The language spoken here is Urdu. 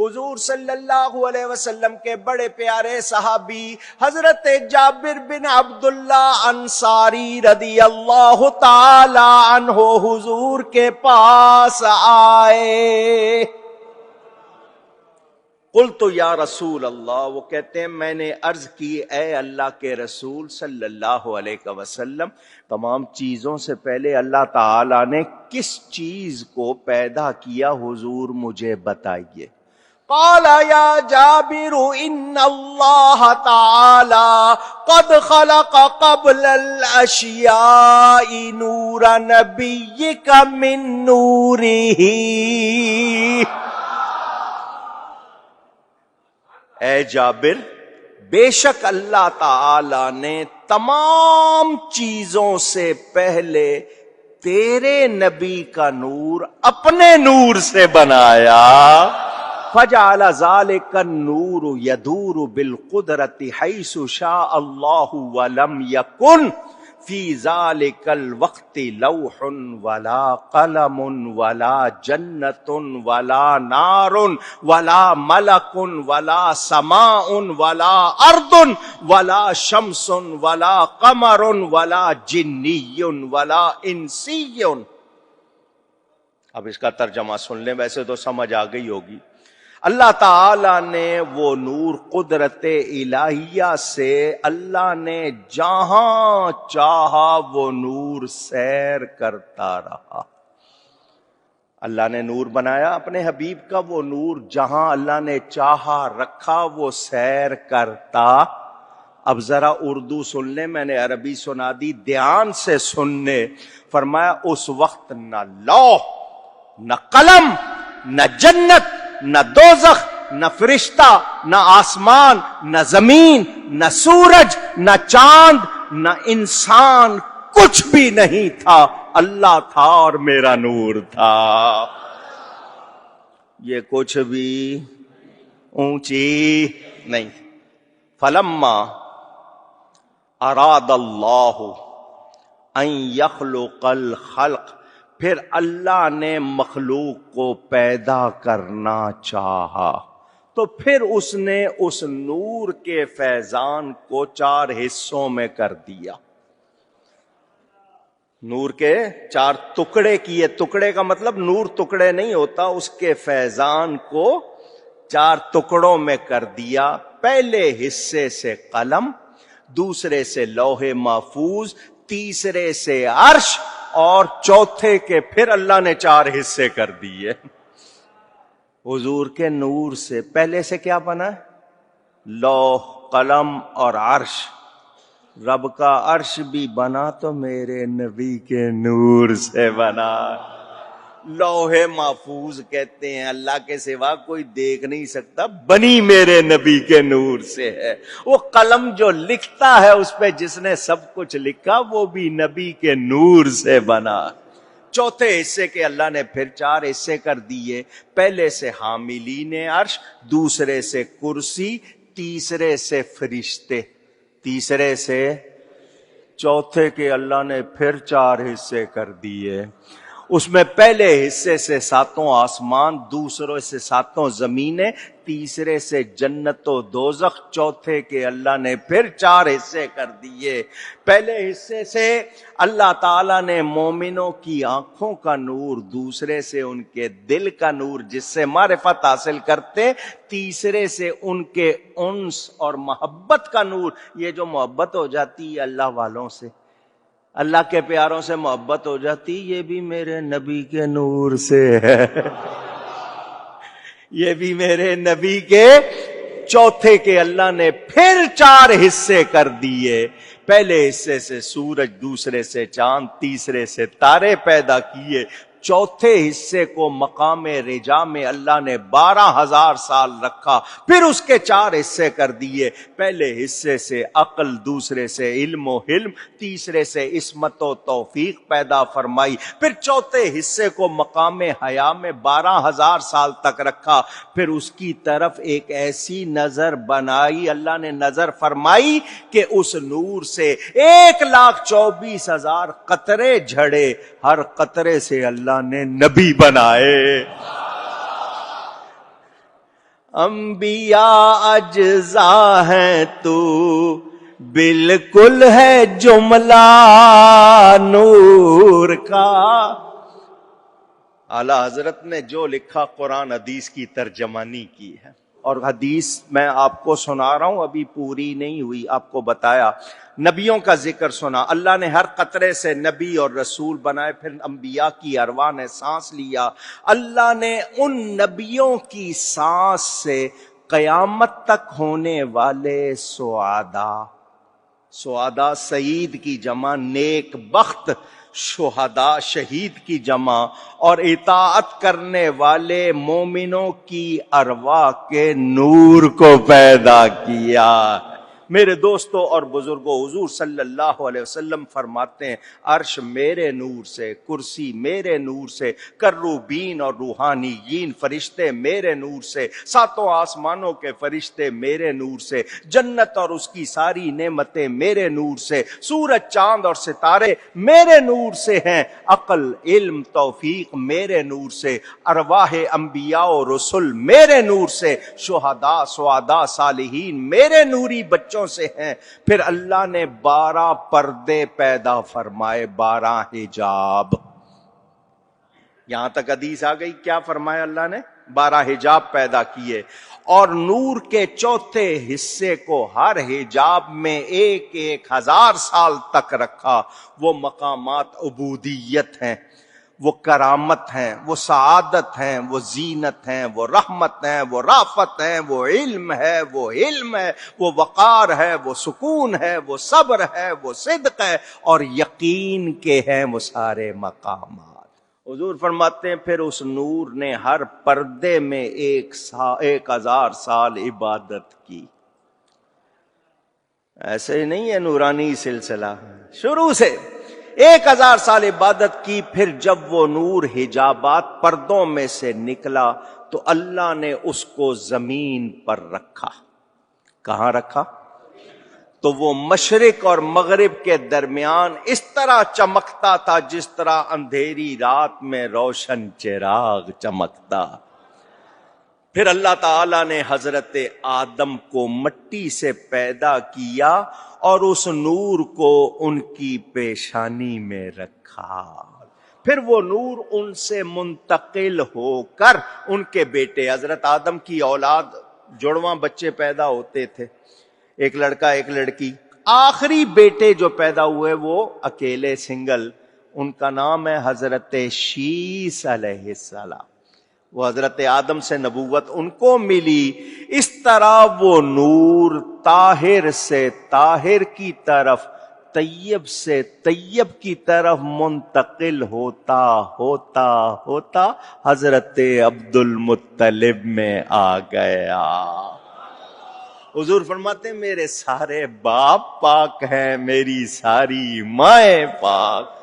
حضور صلی اللہ علیہ وسلم کے بڑے پیارے صحابی حضرت جابر بن عبداللہ انصاری رضی اللہ تعالی عنہ حضور کے پاس آئے. قلت یا رسول اللہ، وہ کہتے ہیں میں نے عرض کی اے اللہ کے رسول صلی اللہ علیہ وسلم، تمام چیزوں سے پہلے اللہ تعالی نے کس چیز کو پیدا کیا حضور مجھے بتائیے. قال یا جابر ان اللہ تعالی قد خلق قبل الاشیاء نور نبیک من نورہ. اے جابر، بے شک اللہ تعالی نے تمام چیزوں سے پہلے تیرے نبی کا نور اپنے نور سے بنایا. فجعل ذلك النور يدور بالقدرة حيث شاء الله ولم يكن في ذلك الوقت لوح ولا قلم ولا جنة ولا نار ولا ملك ولا سماء ولا أرض ولا شمس ولا قمر ولا جني ولا إنسي. اب اس کا ترجمہ سن لیں، ویسے تو سمجھ آ گئی ہوگی. اللہ تعالی نے وہ نور قدرت الہیہ سے اللہ نے جہاں چاہا وہ نور سیر کرتا رہا. اللہ نے نور بنایا اپنے حبیب کا، وہ نور جہاں اللہ نے چاہا رکھا وہ سیر کرتا. اب ذرا اردو سن لیں، میں نے عربی سنا دی، دھیان سے سننے. فرمایا اس وقت نہ لوح، نہ قلم، نہ جنت، نہ دوزخ، نہ فرشتہ، نہ آسمان، نہ زمین، نہ سورج، نہ چاند، نہ انسان، کچھ بھی نہیں تھا. اللہ تھا اور میرا نور تھا. یہ کچھ بھی اونچی نہیں. فلما اراد اللہ ان یخلق الخلق، پھر اللہ نے مخلوق کو پیدا کرنا چاہا تو پھر اس نے اس نور کے فیضان کو 4 حصوں میں کر دیا. نور کے 4 ٹکڑے کیے. ٹکڑے کا مطلب نور ٹکڑے نہیں ہوتا، اس کے فیضان کو 4 ٹکڑوں میں کر دیا. پہلے حصے سے قلم، دوسرے سے لوح محفوظ، تیسرے سے عرش، اور چوتھے کے پھر اللہ نے 4 حصے کر دیے. حضور کے نور سے پہلے سے کیا بنا؟ لوح، قلم اور عرش. رب کا عرش بھی بنا تو میرے نبی کے نور سے بنا. لوح محفوظ کہتے ہیں اللہ کے سوا کوئی دیکھ نہیں سکتا، بنی میرے نبی کے نور سے ہے. وہ قلم جو لکھتا ہے اس پہ جس نے سب کچھ لکھا وہ بھی نبی کے نور سے بنا. چوتھے حصے کے اللہ نے پھر 4 حصے کر دیے. پہلے سے حاملین عرش، دوسرے سے کرسی، تیسرے سے فرشتے، تیسرے سے چوتھے کے اللہ نے پھر 4 حصے کر دیے. اس میں پہلے حصے سے 7 آسمان، دوسرے سے 7 زمینیں، تیسرے سے جنت و دوزخ، چوتھے کے اللہ نے پھر 4 حصے کر دیے. پہلے حصے سے اللہ تعالیٰ نے مومنوں کی آنکھوں کا نور، دوسرے سے ان کے دل کا نور جس سے معرفت حاصل کرتے، تیسرے سے ان کے انس اور محبت کا نور. یہ جو محبت ہو جاتی ہے اللہ والوں سے، اللہ کے پیاروں سے محبت ہو جاتی، یہ بھی میرے نبی کے نور سے ہے. یہ بھی میرے نبی کے. چوتھے کے اللہ نے پھر 4 حصے کر دیے. پہلے حصے سے سورج، دوسرے سے چاند، تیسرے سے تارے پیدا کیے. چوتھے حصے کو مقام رجا میں اللہ نے 12,000 سال رکھا، پھر اس کے 4 حصے کر دیے. پہلے حصے سے عقل، دوسرے سے علم و حلم، تیسرے سے عصمت و توفیق پیدا فرمائی. پھر چوتھے حصے کو مقام حیا میں 12,000 سال تک رکھا. پھر اس کی طرف ایک ایسی نظر بنائی، اللہ نے نظر فرمائی کہ اس نور سے 1,24,000 قطرے جھڑے، ہر قطرے سے اللہ نے نبی بنائے. انبیاء اجزا ہیں تو بالکل ہے جملہ نور کا. اعلی حضرت نے جو لکھا قرآن حدیث کی ترجمانی کی ہے. اور حدیث میں آپ کو سنا رہا ہوں، ابھی پوری نہیں ہوئی. آپ کو بتایا نبیوں کا ذکر سنا، اللہ نے ہر قطرے سے نبی اور رسول بنائے، پھر انبیاء کی ارواح نے سانس لیا. اللہ نے ان نبیوں کی سانس سے قیامت تک ہونے والے سعادہ سعید کی جمع، نیک بخت، شہداء شہید کی جمع، اور اطاعت کرنے والے مومنوں کی ارواح کے نور کو پیدا کیا. میرے دوستو اور بزرگوں، حضور صلی اللہ علیہ وسلم فرماتے ہیں عرش میرے نور سے، کرسی میرے نور سے، کروبین اور روحانیین فرشتے میرے نور سے، ساتوں آسمانوں کے فرشتے میرے نور سے، جنت اور اس کی ساری نعمتیں میرے نور سے، سورج چاند اور ستارے میرے نور سے ہیں، عقل علم توفیق میرے نور سے، ارواح انبیاء و رسل میرے نور سے، شہداء سعداء صالحین میرے نوری بچوں سے ہیں. پھر اللہ نے 12 پردے پیدا فرمائے، 12 حجاب. یہاں تک حدیث آ گئی. کیا فرمایا اللہ نے؟ 12 حجاب پیدا کیے، اور نور کے چوتھے حصے کو ہر حجاب میں 1000 سال تک رکھا. وہ مقامات عبودیت ہیں، وہ کرامت ہیں، وہ سعادت ہیں، وہ زینت ہیں، وہ رحمت ہیں، وہ رافت ہیں، وہ علم ہے، وہ علم ہے، وہ وقار ہے، وہ سکون ہے، وہ صبر ہے، وہ صدق ہے، اور یقین کے ہیں وہ سارے مقامات. حضور فرماتے ہیں پھر اس نور نے ہر پردے میں 1000 سال عبادت کی. ایسے ہی نہیں ہے نورانی سلسلہ، شروع سے 1000 سال عبادت کی. پھر جب وہ نور حجابات پردوں میں سے نکلا تو اللہ نے اس کو زمین پر رکھا. کہاں رکھا؟ تو وہ مشرق اور مغرب کے درمیان اس طرح چمکتا تھا جس طرح اندھیری رات میں روشن چراغ چمکتا. پھر اللہ تعالی نے حضرت آدم کو مٹی سے پیدا کیا اور اس نور کو ان کی پیشانی میں رکھا. پھر وہ نور ان سے منتقل ہو کر ان کے بیٹے، حضرت آدم کی اولاد، جڑواں بچے پیدا ہوتے تھے، ایک لڑکا ایک لڑکی. آخری بیٹے جو پیدا ہوئے وہ اکیلے سنگل، ان کا نام ہے حضرت شیس علیہ السلام. وہ حضرت آدم سے نبوت ان کو ملی. اس طرح وہ نور طاہر سے طاہر کی طرف، طیب سے طیب کی طرف منتقل ہوتا ہوتا ہوتا حضرت عبد المطلب میں آ گیا. حضور فرماتے ہیں میرے سارے باپ پاک ہیں، میری ساری مائیں پاک.